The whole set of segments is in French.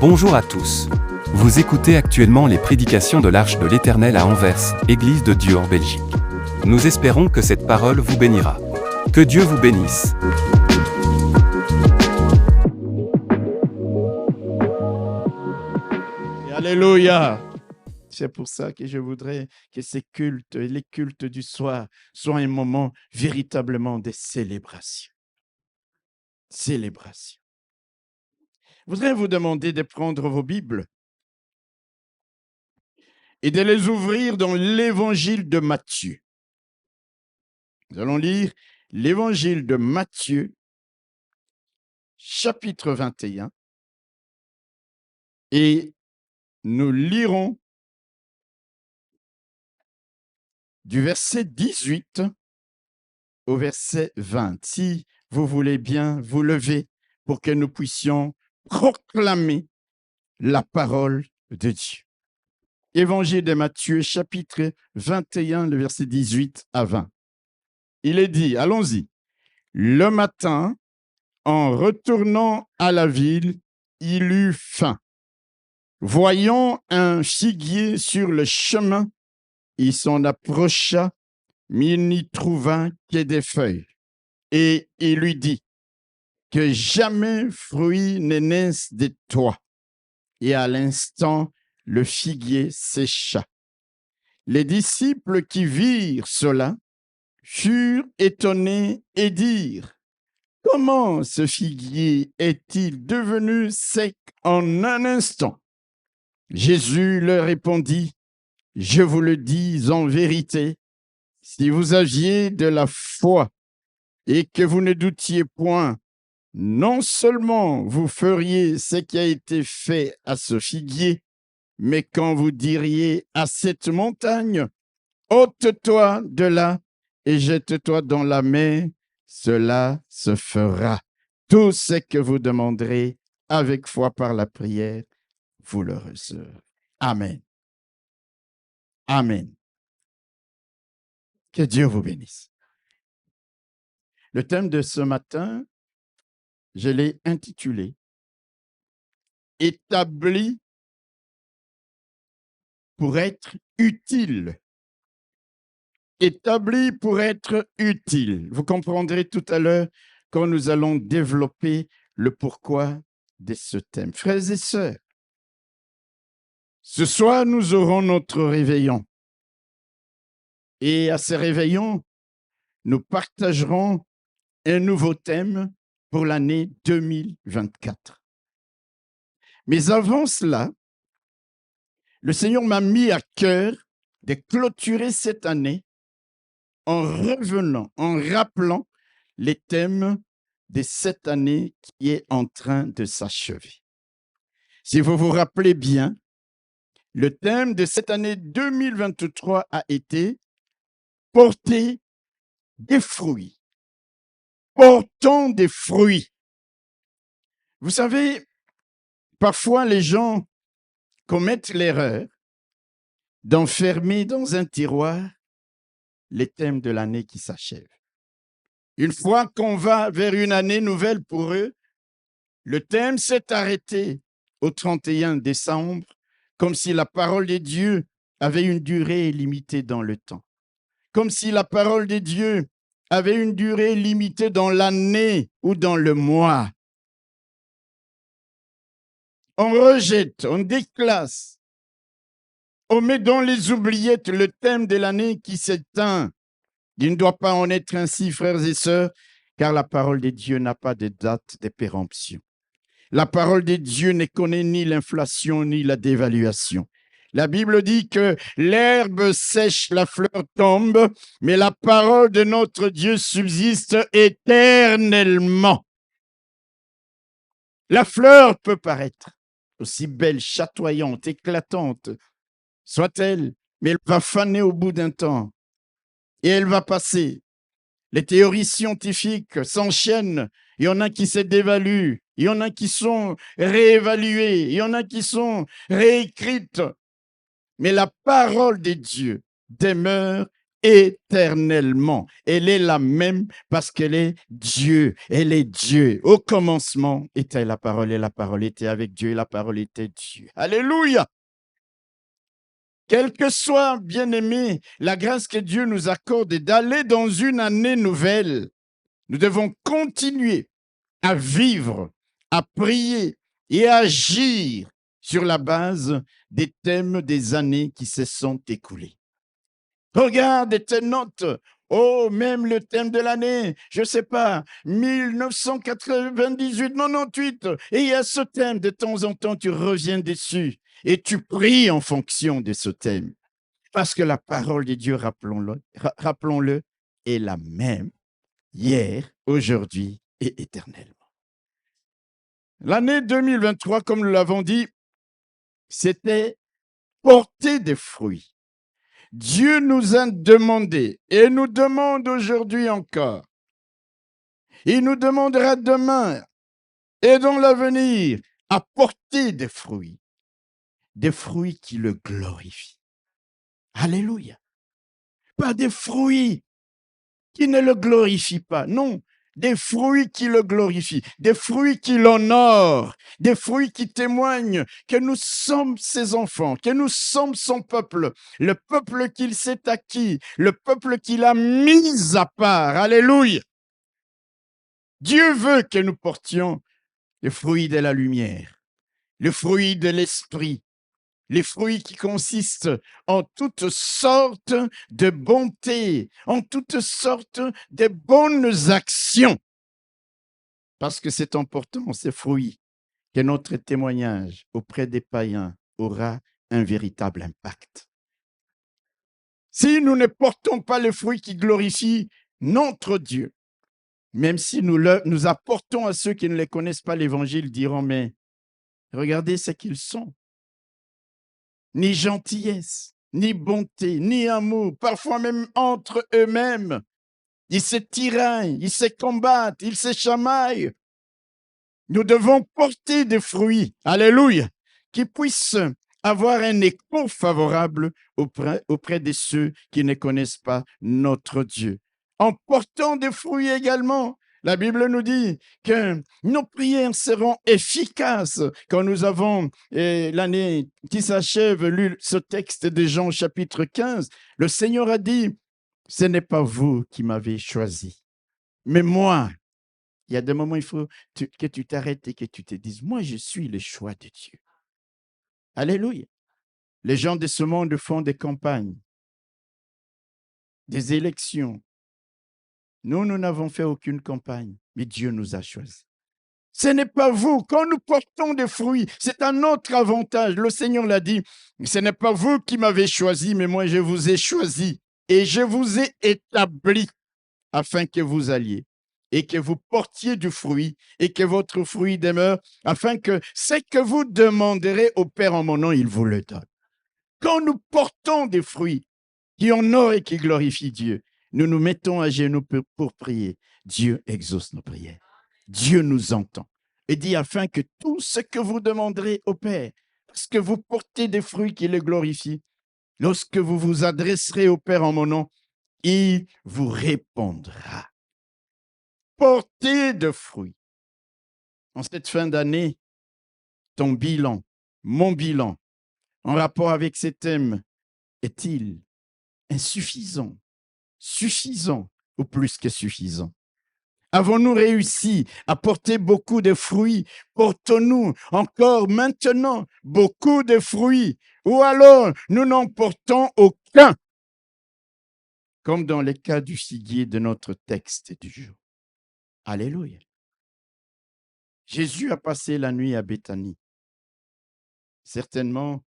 Bonjour à tous. Vous écoutez actuellement les prédications de l'Arche de l'Éternel à Anvers, Église de Dieu en Belgique. Nous espérons que cette parole vous bénira. Que Dieu vous bénisse. Alléluia! C'est pour ça que je voudrais que ces cultes, les cultes du soir, soient un moment véritablement de célébration. Célébration. Je voudrais vous demander de prendre vos Bibles et de les ouvrir dans l'Évangile de Matthieu. Nous allons lire l'Évangile de Matthieu, chapitre 21, et nous lirons du verset 18 au verset 20. Si vous voulez bien vous lever pour que nous puissions proclamer la parole de Dieu. Évangile de Matthieu, chapitre 21, le verset 18 à 20. Il est dit, allons-y. Le matin, en retournant à la ville, il eut faim. Voyant un figuier sur le chemin, il s'en approcha, mais il n'y trouva que des feuilles. Et il lui dit, que jamais fruit ne naisse de toi. Et à l'instant, le figuier sécha. Les disciples qui virent cela furent étonnés et dirent, comment ce figuier est-il devenu sec en un instant? Jésus leur répondit, je vous le dis en vérité, si vous aviez de la foi et que vous ne doutiez point, non seulement vous feriez ce qui a été fait à ce figuier, mais quand vous diriez à cette montagne, ôte-toi de là et jette-toi dans la mer, cela se fera. Tout ce que vous demanderez avec foi par la prière, vous le recevrez. Amen. Amen. Que Dieu vous bénisse. Le thème de ce matin, je l'ai intitulé « Établi pour être utile ». Établi pour être utile. Vous comprendrez tout à l'heure quand nous allons développer le pourquoi de ce thème. Frères et sœurs, ce soir, nous aurons notre réveillon. Et à ce réveillon, nous partagerons un nouveau thème pour l'année 2024. Mais avant cela, le Seigneur m'a mis à cœur de clôturer cette année en revenant, en rappelant les thèmes de cette année qui est en train de s'achever. Si vous vous rappelez bien, le thème de cette année 2023 a été « Porter des fruits ». Portons des fruits. Vous savez, parfois les gens commettent l'erreur d'enfermer dans un tiroir les thèmes de l'année qui s'achève. Une fois qu'on va vers une année nouvelle pour eux, le thème s'est arrêté au 31 décembre, comme si la parole de Dieu avait une durée limitée dans le temps. Comme si la parole de Dieu avait une durée limitée dans l'année ou dans le mois. On rejette, on déclasse. On met dans les oubliettes le thème de l'année qui s'éteint. Il ne doit pas en être ainsi, frères et sœurs, car la parole de Dieu n'a pas de date de péremption. La parole de Dieu ne connaît ni l'inflation ni la dévaluation. La Bible dit que l'herbe sèche, la fleur tombe, mais la parole de notre Dieu subsiste éternellement. La fleur peut paraître aussi belle, chatoyante, éclatante, soit-elle, mais elle va faner au bout d'un temps et elle va passer. Les théories scientifiques s'enchaînent. Il y en a qui se dévaluent, il y en a qui sont réévaluées, il y en a qui sont réécrites. Mais la parole de Dieu demeure éternellement. Elle est la même parce qu'elle est Dieu. Elle est Dieu. Au commencement était la parole et la parole était avec Dieu et la parole était Dieu. Alléluia! Quelle que soit, bien-aimé, la grâce que Dieu nous accorde et d'aller dans une année nouvelle, nous devons continuer à vivre, à prier et à agir sur la base des thèmes des années qui se sont écoulées. Regarde et te note. Oh, même le thème de l'année, je ne sais pas, 1998, 98. Et il y a ce thème, de temps en temps, tu reviens dessus et tu pries en fonction de ce thème. Parce que la parole de Dieu, rappelons-le, est la même hier, aujourd'hui et éternellement. L'année 2023, comme nous l'avons dit, c'était porter des fruits. Dieu nous a demandé et nous demande aujourd'hui encore. Il nous demandera demain et dans l'avenir à porter des fruits qui le glorifient. Alléluia. Pas des fruits qui ne le glorifient pas, non. Des fruits qui le glorifient, des fruits qui l'honorent, des fruits qui témoignent que nous sommes ses enfants, que nous sommes son peuple, le peuple qu'il s'est acquis, le peuple qu'il a mis à part. Alléluia. Dieu veut que nous portions les fruits de la lumière, les fruits de l'esprit, les fruits qui consistent en toutes sortes de bonté, en toutes sortes de bonnes actions. Parce que c'est important, ces fruits, que notre témoignage auprès des païens aura un véritable impact. Si nous ne portons pas les fruits qui glorifient notre Dieu, même si nous apportons à ceux qui ne les connaissent pas l'évangile, diront, mais regardez ce qu'ils sont. Ni gentillesse, ni bonté, ni amour, parfois même entre eux-mêmes. Ils se tiraillent, ils se combattent, ils se chamaillent. Nous devons porter des fruits, alléluia, qui puissent avoir un écho favorable auprès de ceux qui ne connaissent pas notre Dieu. En portant des fruits également, la Bible nous dit que nos prières seront efficaces. Quand nous avons, l'année qui s'achève, lu ce texte de Jean chapitre 15, le Seigneur a dit, ce n'est pas vous qui m'avez choisi, mais moi. Il y a des moments, il faut que tu t'arrêtes et que tu te dises, moi, je suis le choix de Dieu. Alléluia. Les gens de ce monde font des campagnes, des élections. Nous n'avons fait aucune campagne, mais Dieu nous a choisis. Ce n'est pas vous. Quand nous portons des fruits, c'est un autre avantage. Le Seigneur l'a dit, ce n'est pas vous qui m'avez choisi, mais moi, je vous ai choisi et je vous ai établi afin que vous alliez et que vous portiez du fruit et que votre fruit demeure, afin que ce que vous demanderez au Père en mon nom, il vous le donne. Quand nous portons des fruits qui honorent et qui glorifient Dieu, nous nous mettons à genoux pour prier. Dieu exauce nos prières. Dieu nous entend et dit afin que tout ce que vous demanderez au Père, parce que vous portez des fruits qui le glorifient, lorsque vous vous adresserez au Père en mon nom, il vous répondra. Portez de fruits. En cette fin d'année, ton bilan, mon bilan, en rapport avec ces thèmes, est-il insuffisant, suffisant ou plus que suffisant? Avons-nous réussi à porter beaucoup de fruits? Portons-nous encore maintenant beaucoup de fruits? Ou alors nous n'en portons aucun? Comme dans le cas du figuier de notre texte du jour. Alléluia. Jésus a passé la nuit à Béthanie. Certainement,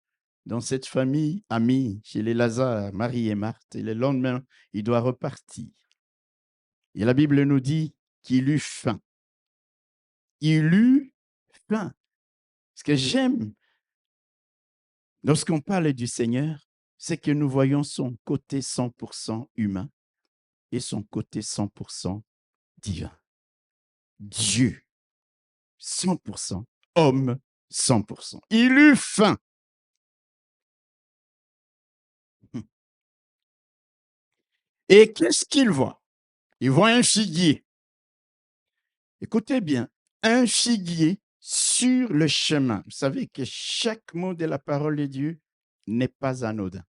dans cette famille amie, chez les Lazare, Marie et Marthe, et le lendemain, il doit repartir. Et la Bible nous dit qu'il eut faim. Il eut faim. Ce que j'aime lorsqu'on parle du Seigneur, c'est que nous voyons son côté 100% humain et son côté 100% divin. Dieu, 100%, homme, 100%. Il eut faim. Et qu'est-ce qu'il voit? Il voit un figuier. Écoutez bien, un figuier sur le chemin. Vous savez que chaque mot de la parole de Dieu n'est pas anodin.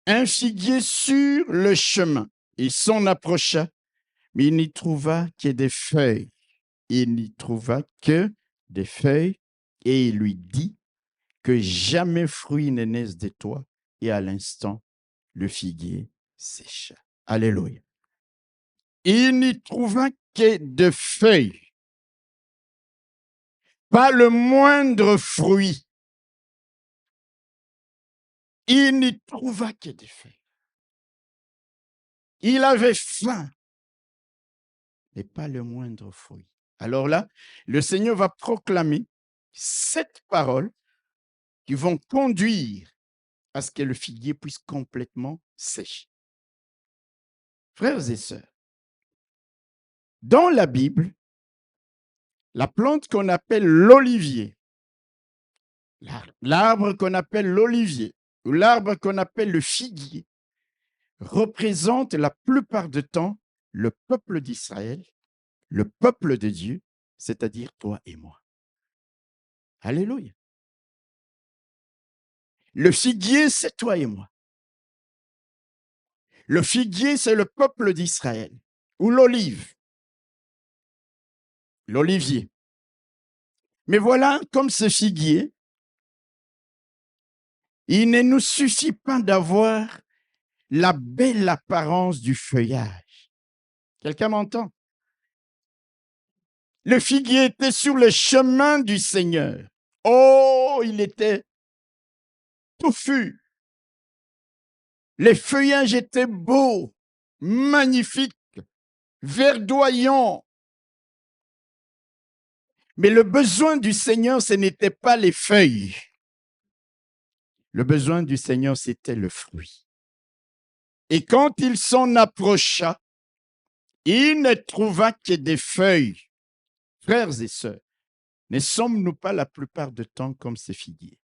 Un figuier sur le chemin. Il s'en approcha, mais il n'y trouva que des feuilles. Il n'y trouva que des feuilles, et il lui dit que jamais fruit ne naisse de toi. Et à l'instant, le figuier sécha. Alléluia. Il n'y trouva que de feuilles, pas le moindre fruit. Il n'y trouva que des feuilles. Il avait faim, mais pas le moindre fruit. Alors là, le Seigneur va proclamer 7 paroles qui vont conduire à ce que le figuier puisse complètement sécher. Frères et sœurs, dans la Bible, la plante qu'on appelle l'olivier, l'arbre qu'on appelle l'olivier, ou l'arbre qu'on appelle le figuier, représente la plupart du temps le peuple d'Israël, le peuple de Dieu, c'est-à-dire toi et moi. Alléluia. Le figuier, c'est toi et moi. Le figuier, c'est le peuple d'Israël, ou l'olive, l'olivier. Mais voilà, comme ce figuier, il ne nous suffit pas d'avoir la belle apparence du feuillage. Quelqu'un m'entend? Le figuier était sur le chemin du Seigneur. Oh, il était touffu. Les feuillages étaient beaux, magnifiques, verdoyants. Mais le besoin du Seigneur, ce n'était pas les feuilles. Le besoin du Seigneur, c'était le fruit. Et quand il s'en approcha, il ne trouva que des feuilles. Frères et sœurs, ne sommes-nous pas la plupart du temps comme ces figuiers?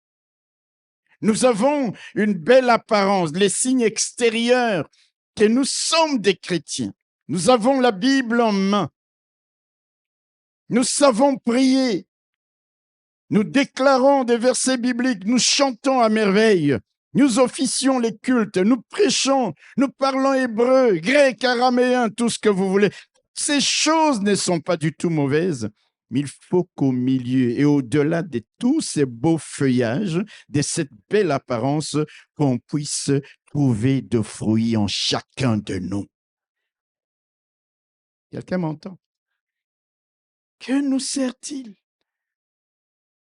Nous avons une belle apparence, les signes extérieurs que nous sommes des chrétiens. Nous avons la Bible en main. Nous savons prier. Nous déclarons des versets bibliques. Nous chantons à merveille. Nous officions les cultes. Nous prêchons. Nous parlons hébreu, grec, araméen, tout ce que vous voulez. Ces choses ne sont pas du tout mauvaises. Mais il faut qu'au milieu et au-delà de tous ces beaux feuillages, de cette belle apparence, qu'on puisse trouver de fruits en chacun de nous. Quelqu'un m'entend? Que nous sert-il?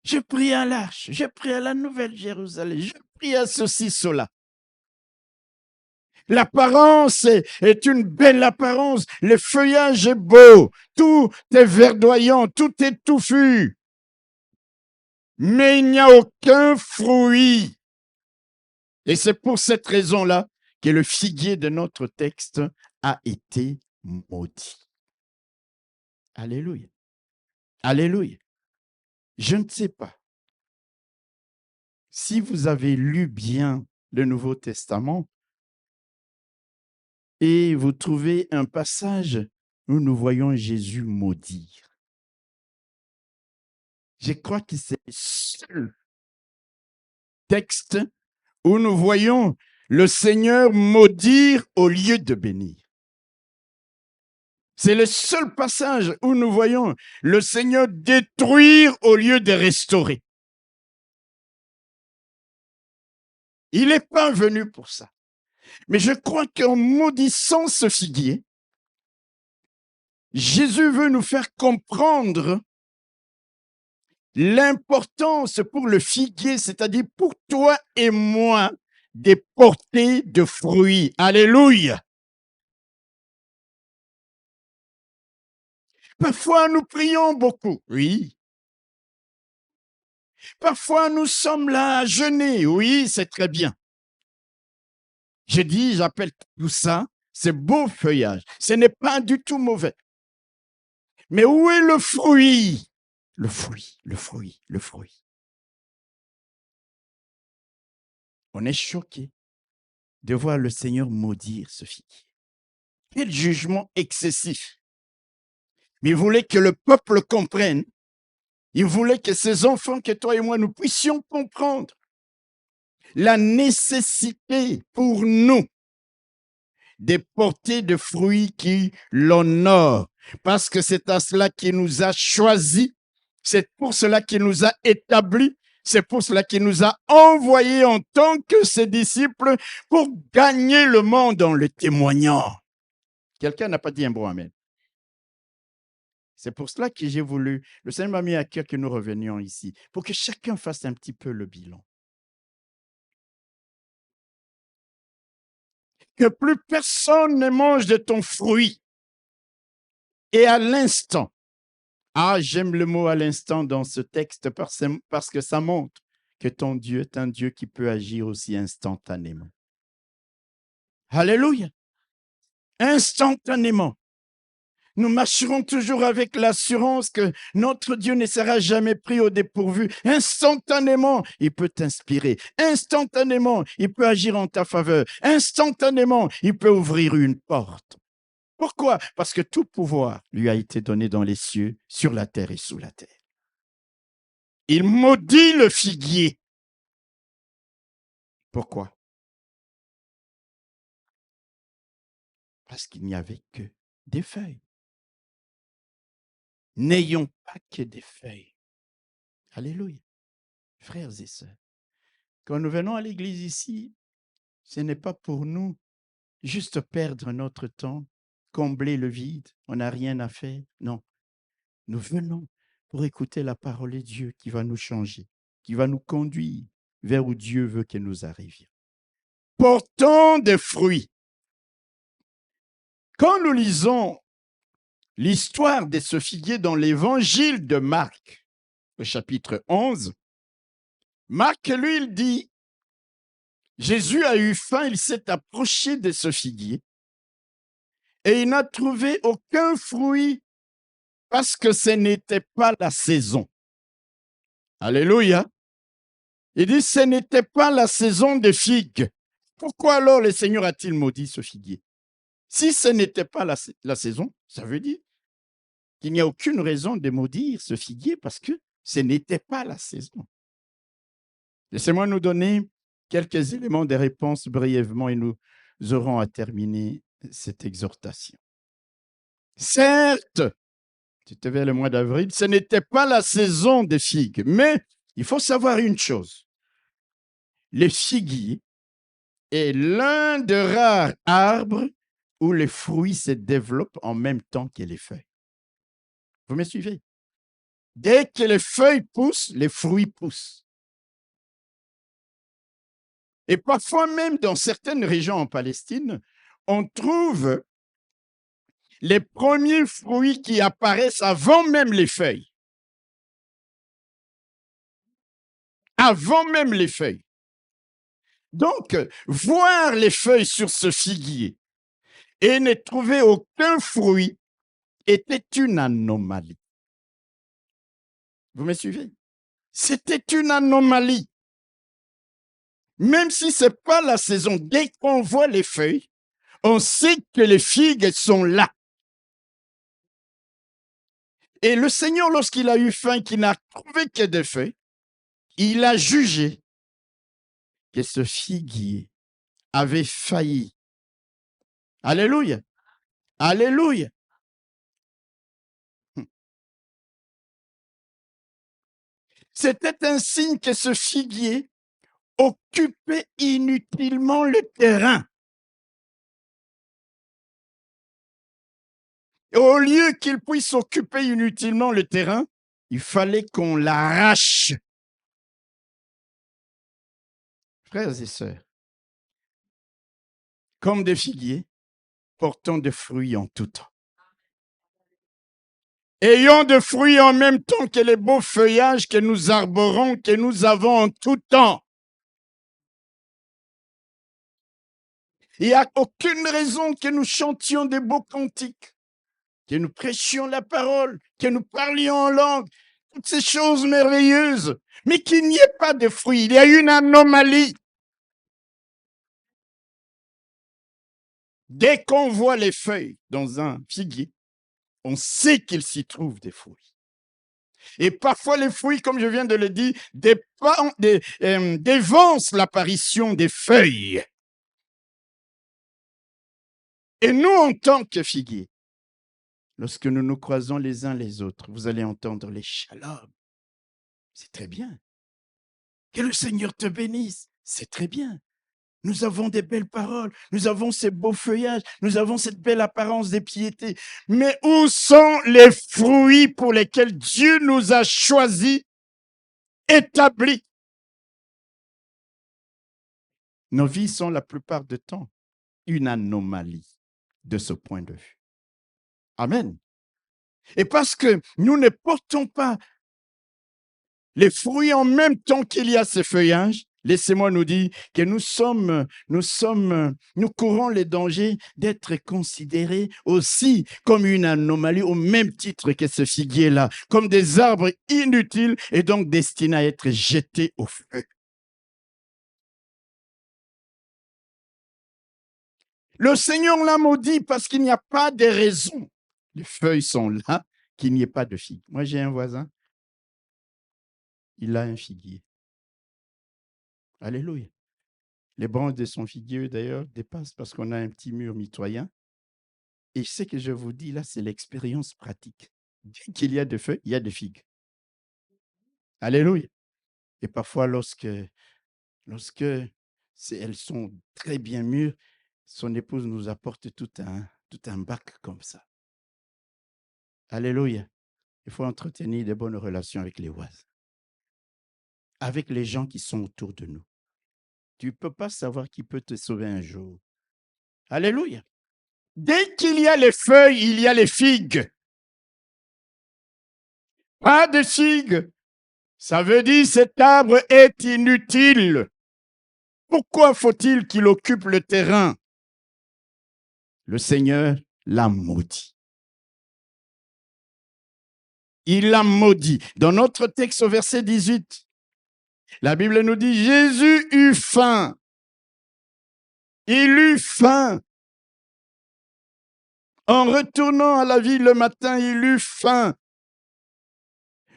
Je prie à l'Arche, je prie à la Nouvelle-Jérusalem, je prie à ceci, cela. L'apparence est une belle apparence, le feuillage est beau, tout est verdoyant, tout est touffu. Mais il n'y a aucun fruit. Et c'est pour cette raison-là que le figuier de notre texte a été maudit. Alléluia. Alléluia. Je ne sais pas si vous avez lu bien le Nouveau Testament et vous trouvez un passage où nous voyons Jésus maudire. Je crois que c'est le seul texte où nous voyons le Seigneur maudire au lieu de bénir. C'est le seul passage où nous voyons le Seigneur détruire au lieu de restaurer. Il n'est pas venu pour ça. Mais je crois qu'en maudissant ce figuier, Jésus veut nous faire comprendre l'importance pour le figuier, c'est-à-dire pour toi et moi, de porter de fruits. Alléluia. Parfois, nous prions beaucoup. Oui. Parfois, nous sommes là à jeûner. Oui, c'est très bien. Je dis, j'appelle tout ça, c'est beau feuillage. Ce n'est pas du tout mauvais. Mais où est le fruit? Le fruit, le fruit, le fruit. On est choqué. de voir le Seigneur maudire ce figuier. Quel jugement excessif! Mais il voulait que le peuple comprenne. Il voulait que ces enfants, que toi et moi, nous puissions comprendre la nécessité pour nous de porter des fruits qui l'honorent. Parce que c'est à cela qu'il nous a choisis, c'est pour cela qu'il nous a établis, c'est pour cela qu'il nous a envoyés en tant que ses disciples pour gagner le monde en le témoignant. Quelqu'un n'a pas dit un bon amen. C'est pour cela que j'ai voulu, le Seigneur m'a mis à cœur que nous revenions ici, pour que chacun fasse un petit peu le bilan. Que plus personne ne mange de ton fruit. Et à l'instant, j'aime le mot à l'instant dans ce texte parce que ça montre que ton Dieu est un Dieu qui peut agir aussi instantanément. Alléluia. Instantanément. Nous marcherons toujours avec l'assurance que notre Dieu ne sera jamais pris au dépourvu. Instantanément, il peut t'inspirer. Instantanément, il peut agir en ta faveur. Instantanément, il peut ouvrir une porte. Pourquoi? Parce que tout pouvoir lui a été donné dans les cieux, sur la terre et sous la terre. Il maudit le figuier. Pourquoi? Parce qu'il n'y avait que des feuilles. N'ayons pas que des feuilles. Alléluia. Frères et sœurs, quand nous venons à l'église ici, ce n'est pas pour nous juste perdre notre temps, combler le vide, on n'a rien à faire. Non, nous venons pour écouter la parole de Dieu qui va nous changer, qui va nous conduire vers où Dieu veut que nous arrivions. Portons des fruits. Quand nous lisons l'histoire de ce figuier dans l'évangile de Marc, au chapitre 11, Marc, lui, il dit, Jésus a eu faim, il s'est approché de ce figuier et il n'a trouvé aucun fruit parce que ce n'était pas la saison. Alléluia. Il dit, ce n'était pas la saison des figues. Pourquoi alors le Seigneur a-t-il maudit ce figuier? Si ce n'était pas la saison, ça veut dire qu'il n'y a aucune raison de maudire ce figuier parce que ce n'était pas la saison. Laissez-moi nous donner quelques éléments de réponse brièvement et nous aurons à terminer cette exhortation. Certes, c'était vers le mois d'avril, ce n'était pas la saison des figues, mais il faut savoir une chose. Les figuiers est l'un des rares arbres où les fruits se développent en même temps que les feuilles. Vous me suivez? Dès que les feuilles poussent, les fruits poussent. Et parfois même dans certaines régions en Palestine, on trouve les premiers fruits qui apparaissent avant même les feuilles. Avant même les feuilles. Donc, voir les feuilles sur ce figuier et ne trouver aucun fruit était une anomalie. Vous me suivez? C'était une anomalie. Même si ce n'est pas la saison, dès qu'on voit les feuilles, on sait que les figues sont là. Et le Seigneur, lorsqu'il a eu faim, qu'il n'a trouvé que des feuilles, il a jugé que ce figuier avait failli. Alléluia. Alléluia. C'était un signe que ce figuier occupait inutilement le terrain. Et au lieu qu'il puisse occuper inutilement le terrain, il fallait qu'on l'arrache. Frères et sœurs, comme des figuiers, portons des fruits en tout temps. Ayons des fruits en même temps que les beaux feuillages que nous arborons, que nous avons en tout temps. Il n'y a aucune raison que nous chantions des beaux cantiques, que nous prêchions la parole, que nous parlions en langue, toutes ces choses merveilleuses, mais qu'il n'y ait pas de fruits. Il y a une anomalie. Dès qu'on voit les feuilles dans un figuier, on sait qu'il s'y trouve des fruits. Et parfois, les fruits, comme je viens de le dire, dévancent l'apparition des feuilles. Et nous, en tant que figuiers, lorsque nous nous croisons les uns les autres, vous allez entendre les shalom. C'est très bien. Que le Seigneur te bénisse. C'est très bien. Nous avons des belles paroles, nous avons ces beaux feuillages, nous avons cette belle apparence des piétés. Mais où sont les fruits pour lesquels Dieu nous a choisis, établis? Nos vies sont la plupart du temps une anomalie de ce point de vue. Amen. Et parce que nous ne portons pas les fruits en même temps qu'il y a ces feuillages, laissez-moi nous dire que nous courons les dangers d'être considérés aussi comme une anomalie au même titre que ce figuier-là, comme des arbres inutiles et donc destinés à être jetés au feu. Le Seigneur l'a maudit parce qu'il n'y a pas de raison. Les feuilles sont là, qu'il n'y ait pas de figues. Moi, j'ai un voisin, il a un figuier. Alléluia. Les branches de son figuier, d'ailleurs, dépassent parce qu'on a un petit mur mitoyen. Et ce que je vous dis là, c'est l'expérience pratique. Dès qu'il y a de feuilles, il y a de figues. Alléluia. Et parfois, lorsque elles sont très bien mûres, son épouse nous apporte tout un bac comme ça. Alléluia. Il faut entretenir de bonnes relations avec les voisins, avec les gens qui sont autour de nous. Tu ne peux pas savoir qui peut te sauver un jour. Alléluia. Dès qu'il y a les feuilles, il y a les figues. Pas de figues. Ça veut dire que cet arbre est inutile. Pourquoi faut-il qu'il occupe le terrain? Le Seigneur l'a maudit. Il l'a maudit. Dans notre texte au verset 18, la Bible nous dit, Jésus eut faim. Il eut faim. En retournant à la ville le matin, il eut faim.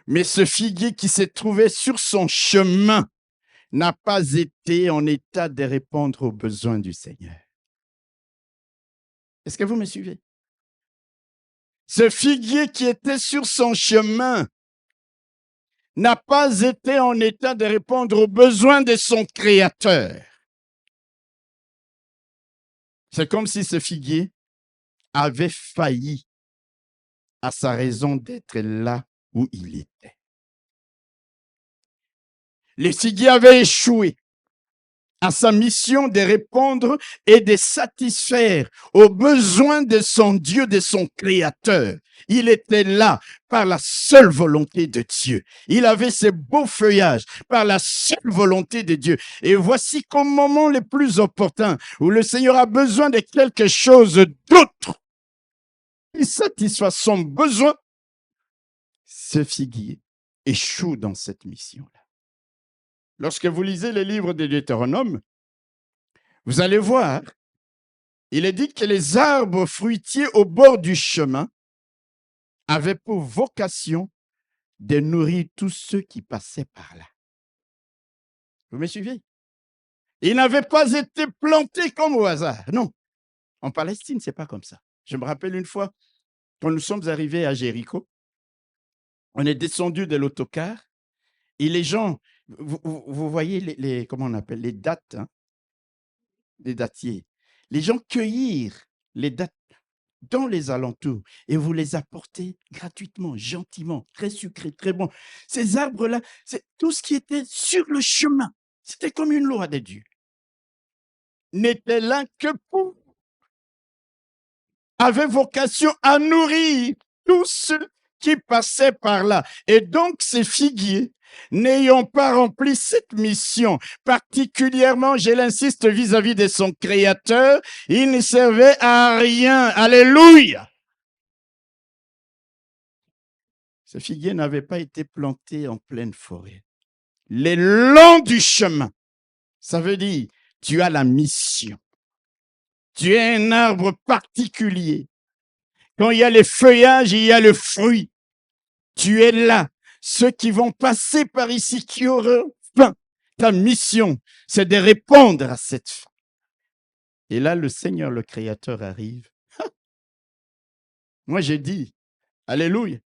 Mais ce figuier qui s'est trouvé sur son chemin n'a pas été en état de répondre aux besoins du Seigneur. Est-ce que vous me suivez? Ce figuier qui était sur son chemin n'a pas été en état de répondre aux besoins de son Créateur. C'est comme si ce figuier avait failli à sa raison d'être là où il était. Le figuier avait échoué à sa mission de répondre et de satisfaire aux besoins de son Dieu, de son Créateur. Il était là par la seule volonté de Dieu. Il avait ces beaux feuillages par la seule volonté de Dieu. Et voici qu'au moment le plus opportun, où le Seigneur a besoin de quelque chose d'autre, il satisfait son besoin, ce figuier échoue dans cette mission-là. Lorsque vous lisez les livres de Deutéronome, vous allez voir, il est dit que les arbres fruitiers au bord du chemin avaient pour vocation de nourrir tous ceux qui passaient par là. Vous me suivez? Ils n'avaient pas été plantés comme au hasard. Non. En Palestine, ce n'est pas comme ça. Je me rappelle une fois, quand nous sommes arrivés à Jéricho, on est descendu de l'autocar et les gens, vous voyez les comment on appelle, les dattes, hein, les dattiers. Les gens cueillirent les dattes dans les alentours et vous les apportez gratuitement, gentiment, très sucré, très bon. Ces arbres-là, c'est tout ce qui était sur le chemin. C'était comme une loi de Dieu. N'était là que pour, avait vocation à nourrir tous ceux qui passaient par là. Et donc, ces figuiers, n'ayant pas rempli cette mission, particulièrement, je l'insiste, vis-à-vis de son Créateur, il ne servait à rien. Alléluia! Ce figuier n'avait pas été planté en pleine forêt. Les longs du chemin. Ça veut dire, tu as la mission Tu es un arbre particulier. Quand il y a les feuillages, il y a le fruit. Tu es là. Ceux qui vont passer par ici, qui auront faim. Ta mission, c'est de répondre à cette faim. Et là, le Seigneur, le Créateur, arrive. Moi, j'ai dit, alléluia,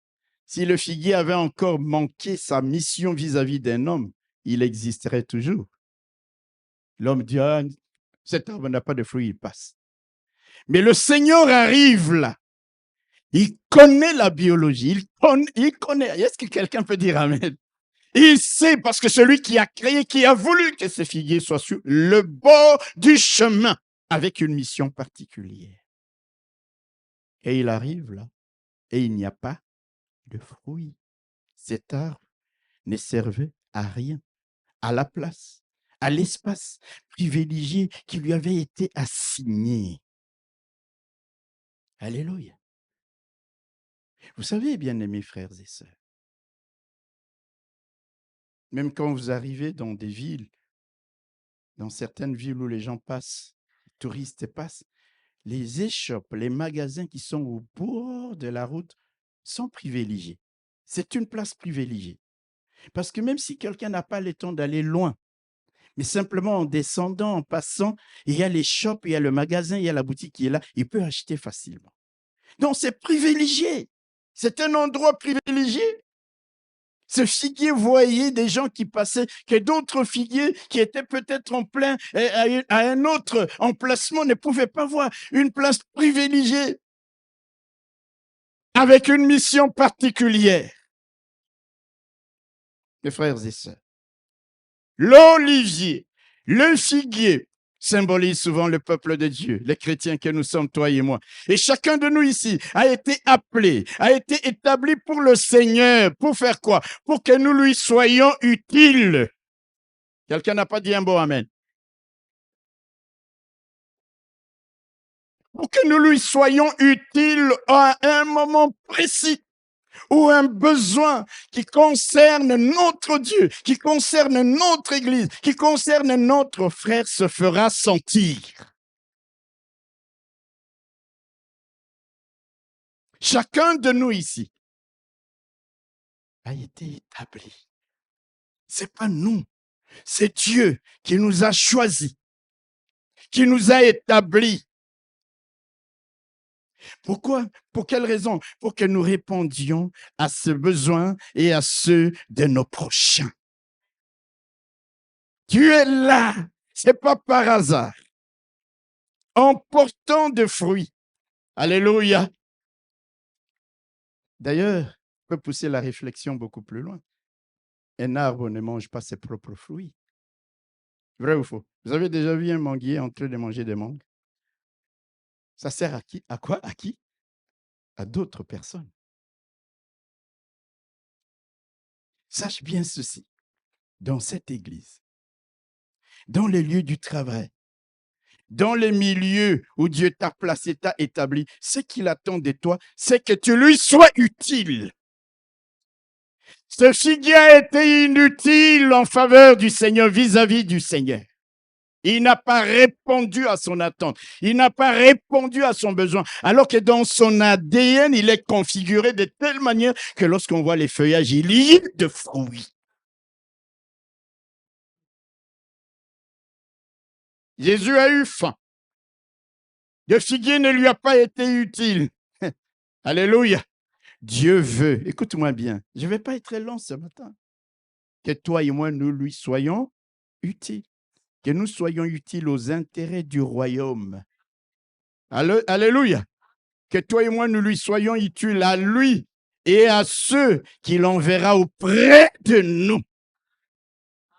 si le figuier avait encore manqué sa mission vis-à-vis d'un homme, il existerait toujours. L'homme dit, ah, cet arbre n'a pas de fruits, il passe. Mais le Seigneur arrive là. Il connaît la biologie, il connaît. Est-ce que quelqu'un peut dire amen? Il sait parce que celui qui a créé, qui a voulu que ce figuier soit sur le bord du chemin avec une mission particulière. Et il arrive là et il n'y a pas de fruits. Cet arbre ne servait à rien, à la place, à l'espace privilégié qui lui avait été assigné. Alléluia. Vous savez, bien-aimés frères et sœurs, même quand vous arrivez dans des villes, dans certaines villes où les gens passent, les touristes passent, les échoppes, les magasins qui sont au bord de la route sont privilégiés. C'est une place privilégiée. Parce que même si quelqu'un n'a pas le temps d'aller loin, mais simplement en descendant, en passant, il y a les shops, il y a le magasin, il y a la boutique qui est là, il peut acheter facilement. Donc c'est privilégié. C'est un endroit privilégié. Ce figuier voyait des gens qui passaient, que d'autres figuiers qui étaient peut-être en plein, à un autre emplacement ne pouvaient pas voir. Une place privilégiée avec une mission particulière. Mes frères et sœurs, l'olivier, le figuier symbolise souvent le peuple de Dieu, les chrétiens que nous sommes, toi et moi. Et chacun de nous ici a été appelé, a été établi pour le Seigneur. Pour faire quoi? Pour que nous lui soyons utiles. Quelqu'un n'a pas dit un bon amen. Pour que nous lui soyons utiles à un moment précis ou un besoin qui concerne notre Dieu, qui concerne notre Église, qui concerne notre frère se fera sentir. Chacun de nous ici a été établi. C'est pas nous, c'est Dieu qui nous a choisis, qui nous a établis. Pourquoi? Pour quelle raison? Pour que nous répondions à ce besoin et à ceux de nos prochains. Tu es là, c'est pas par hasard. En portant de fruits. Alléluia. D'ailleurs, on peut pousser la réflexion beaucoup plus loin. Un arbre ne mange pas ses propres fruits. Vrai ou faux? Vous avez déjà vu un manguier en train de manger des mangues? Ça sert à qui? À quoi? À qui? À d'autres personnes. Sache bien ceci. Dans cette église, dans les lieux du travail, dans les milieux où Dieu t'a placé, t'a établi, ce qu'il attend de toi, c'est que tu lui sois utile. Ce figuier a été inutile en faveur du Seigneur, vis-à-vis du Seigneur. Il n'a pas répondu à son attente. Il n'a pas répondu à son besoin. Alors que dans son ADN, il est configuré de telle manière que lorsqu'on voit les feuillages, il y a de fruits. Jésus a eu faim. Le figuier ne lui a pas été utile. Alléluia. Dieu veut, écoute-moi bien, je ne vais pas être très long ce matin, que toi et moi, nous lui soyons utiles, que nous soyons utiles aux intérêts du royaume. Alléluia. Que toi et moi, nous lui soyons utiles à lui et à ceux qu'il enverra auprès de nous.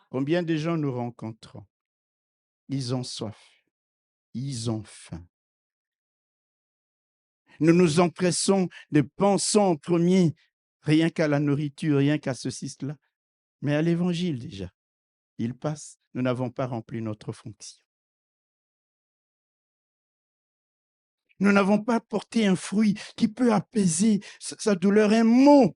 Combien de gens nous rencontrons? Ils ont soif, ils ont faim. Nous nous empressons de penser en premier rien qu'à la nourriture, rien qu'à ceci, cela. Mais à l'évangile déjà, il passe, nous n'avons pas rempli notre fonction. Nous n'avons pas porté un fruit qui peut apaiser sa douleur, un mot.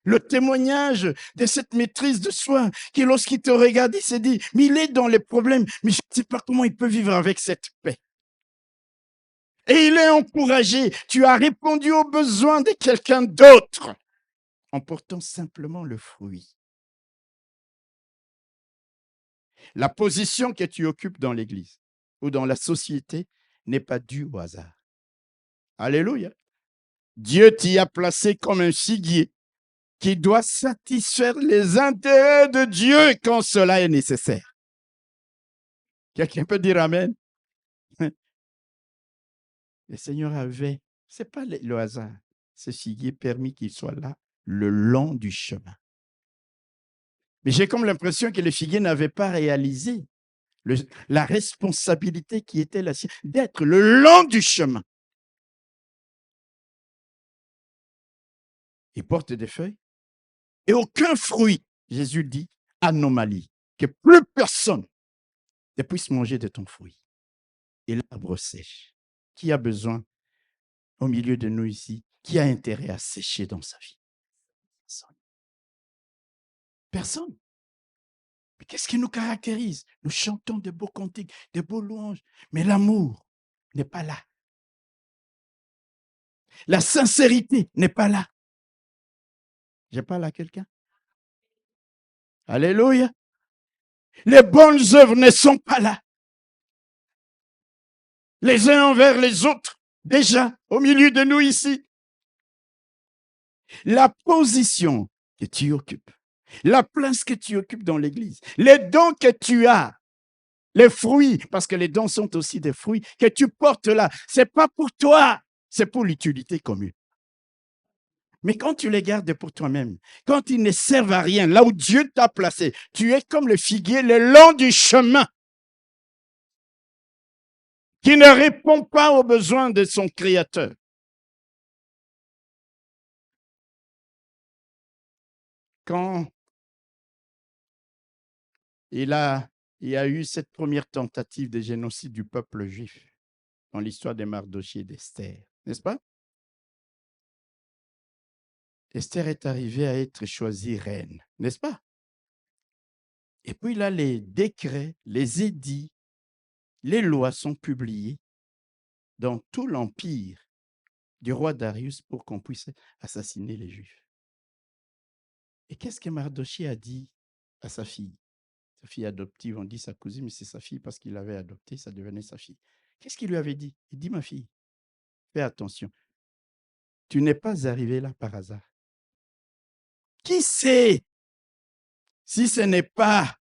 Le témoignage de cette maîtrise de soi, qui lorsqu'il te regarde, il se dit, mais il est dans les problèmes, mais je ne sais pas comment il peut vivre avec cette paix. Et il est encouragé. Tu as répondu aux besoins de quelqu'un d'autre en portant simplement le fruit. La position que tu occupes dans l'Église ou dans la société n'est pas due au hasard. Alléluia. Dieu t'y a placé comme un figuier qui doit satisfaire les intérêts de Dieu quand cela est nécessaire. Quelqu'un peut dire Amen? Le Seigneur avait, ce n'est pas le hasard, ce figuier permis qu'il soit là le long du chemin. Mais j'ai comme l'impression que le figuier n'avait pas réalisé la responsabilité qui était la sienne, d'être le long du chemin. Il porte des feuilles et aucun fruit. Jésus dit, anomalie, que plus personne ne puisse manger de ton fruit. Et l'arbre sèche. Qui a besoin, au milieu de nous ici, qui a intérêt à sécher dans sa vie? Personne. Personne. Mais qu'est-ce qui nous caractérise? Nous chantons de beaux cantiques, de beaux louanges, mais l'amour n'est pas là. La sincérité n'est pas là. Je parle à quelqu'un? Alléluia. Les bonnes œuvres ne sont pas là. Les uns envers les autres, déjà, au milieu de nous ici. La position que tu occupes, la place que tu occupes dans l'église, les dons que tu as, les fruits, parce que les dons sont aussi des fruits que tu portes là, c'est pas pour toi, c'est pour l'utilité commune. Mais quand tu les gardes pour toi-même, quand ils ne servent à rien, là où Dieu t'a placé, tu es comme le figuier le long du chemin qui ne répond pas aux besoins de son Créateur. Quand il y a eu cette première tentative de génocide du peuple juif dans l'histoire de Mardochée et d'Esther, n'est-ce pas? Esther est arrivée à être choisie reine, n'est-ce pas? Et puis là, les décrets, les édits, les lois sont publiées dans tout l'empire du roi Darius pour qu'on puisse assassiner les Juifs. Et qu'est-ce que Mardochée a dit à sa fille? Sa fille adoptive, on dit sa cousine, mais c'est sa fille parce qu'il l'avait adoptée, ça devenait sa fille. Qu'est-ce qu'il lui avait dit? Il dit, ma fille, fais attention, tu n'es pas arrivée là par hasard. Qui sait si ce n'est pas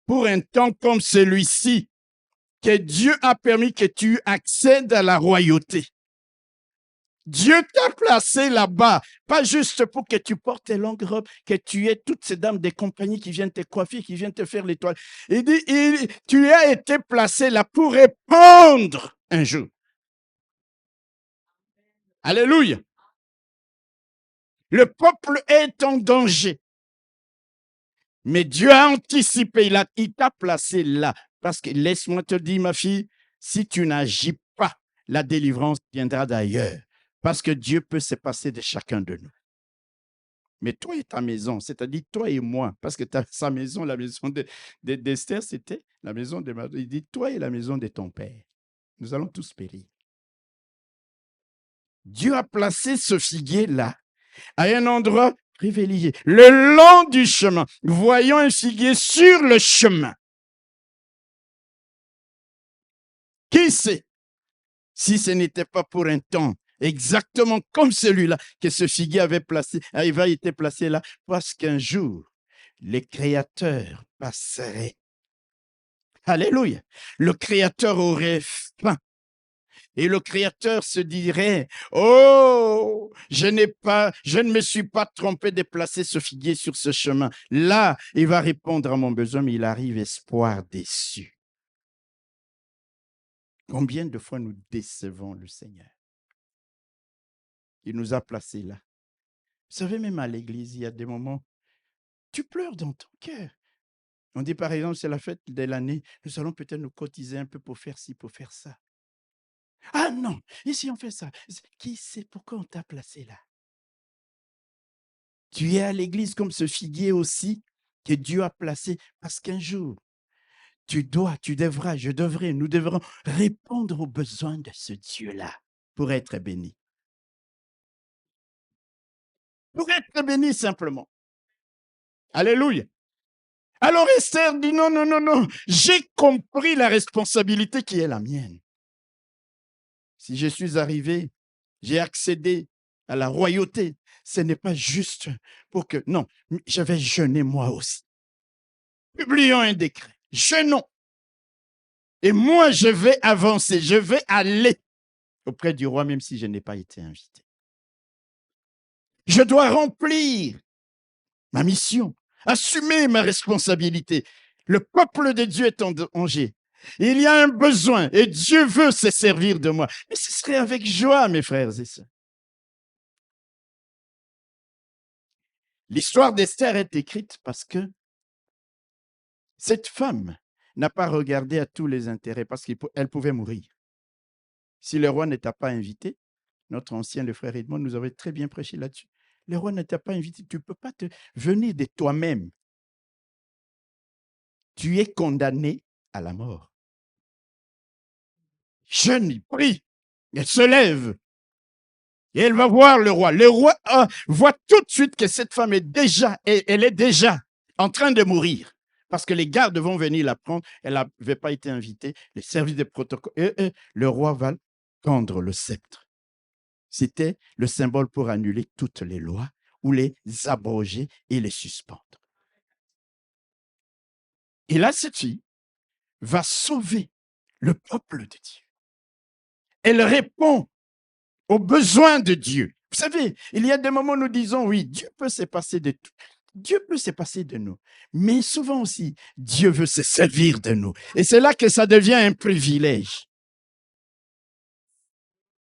pour un temps comme celui-ci que Dieu a permis que tu accèdes à la royauté. Dieu t'a placé là-bas, pas juste pour que tu portes tes longues robes, que tu aies toutes ces dames des compagnies qui viennent te coiffer, qui viennent te faire l'étoile. Il dit, tu as été placé là pour répondre un jour. Alléluia. Le peuple est en danger. Mais Dieu a anticipé, il t'a placé là. Parce que laisse-moi te dire, ma fille, si tu n'agis pas, la délivrance viendra d'ailleurs. Parce que Dieu peut se passer de chacun de nous. Mais toi et ta maison, c'est-à-dire toi et moi, parce que sa maison, la maison d'Esther, c'était la maison de Mardochée. Il dit, toi et la maison de ton père, nous allons tous périr. Dieu a placé ce figuier là, à un endroit privilégié, le long du chemin, voyant un figuier sur le chemin. Qui sait si ce n'était pas pour un temps exactement comme celui-là que ce figuier avait été placé là, parce qu'un jour, les créateurs passeraient. Alléluia. Le Créateur aurait faim. Et le Créateur se dirait, oh, je ne me suis pas trompé de placer ce figuier sur ce chemin. Là, il va répondre à mon besoin, mais il arrive espoir déçu. Combien de fois nous décevons le Seigneur? Il nous a placés là. Vous savez, même à l'église, il y a des moments, tu pleures dans ton cœur. On dit par exemple, c'est la fête de l'année, nous allons peut-être nous cotiser un peu pour faire ci, pour faire ça. Ah non, ici on fait ça. Qui sait pourquoi on t'a placé là? Tu es à l'église comme ce figuier aussi que Dieu a placé parce qu'un jour, tu devras, je devrais, nous devrons répondre aux besoins de ce Dieu-là pour être béni. Pour être béni simplement. Alléluia. Alors Esther dit non, non, non, non, j'ai compris la responsabilité qui est la mienne. Si je suis arrivé, j'ai accédé à la royauté, ce n'est pas juste pour que... Non, je vais jeûner moi aussi. Publions un décret, jeûnons. Et moi, je vais avancer, je vais aller auprès du roi, même si je n'ai pas été invité. Je dois remplir ma mission, assumer ma responsabilité. Le peuple de Dieu est en danger. Il y a un besoin et Dieu veut se servir de moi. Mais ce serait avec joie, mes frères et sœurs. L'histoire d'Esther est écrite parce que cette femme n'a pas regardé à tous les intérêts parce qu'elle pouvait mourir. Si le roi n'était pas invité, notre ancien, le frère Edmond, nous avait très bien prêché là-dessus. Le roi n'était pas invité, tu ne peux pas te venir de toi-même. Tu es condamné à la mort. Jeune, il prie, elle se lève et elle va voir le roi. Le roi voit tout de suite que cette femme elle est déjà en train de mourir parce que les gardes vont venir la prendre. Elle n'avait pas été invitée. Les services de protocole, le roi va tendre le sceptre. C'était le symbole pour annuler toutes les lois ou les abroger et les suspendre. Et là, cette fille va sauver le peuple de Dieu. Elle répond aux besoins de Dieu. Vous savez, il y a des moments où nous disons, oui, Dieu peut se passer de tout. Dieu peut se passer de nous. Mais souvent aussi, Dieu veut se servir de nous. Et c'est là que ça devient un privilège.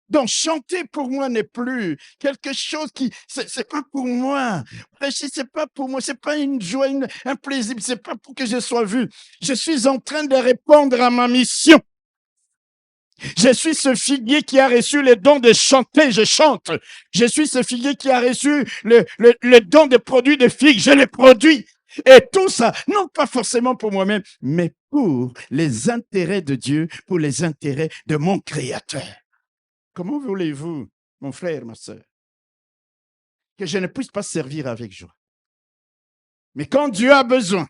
Donc, chanter pour moi n'est plus quelque chose qui, c'est pas pour moi. Prêcher, c'est pas pour moi. C'est pas une joie, un plaisir. C'est pas pour que je sois vu. Je suis en train de répondre à ma mission. Je suis ce figuier qui a reçu le don de chanter, je chante. Je suis ce figuier qui a reçu le don de produits de figues, je les produis. Et tout ça, non pas forcément pour moi-même, mais pour les intérêts de Dieu, pour les intérêts de mon Créateur. Comment voulez-vous, mon frère, ma soeur, que je ne puisse pas servir avec joie? Mais quand Dieu a besoin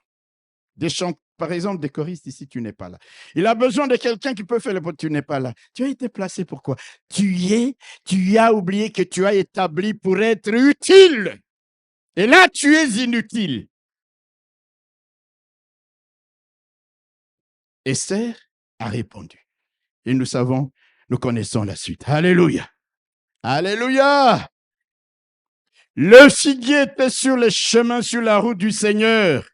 de chanter, par exemple, des choristes ici, tu n'es pas là. Il a besoin de quelqu'un qui peut faire le pot, tu n'es pas là. Tu as été placé pourquoi? Tu as oublié que tu as établi pour être utile. Et là, tu es inutile. Esther a répondu. Et nous connaissons la suite. Alléluia. Alléluia. Le figuier était sur le chemin, sur la route du Seigneur.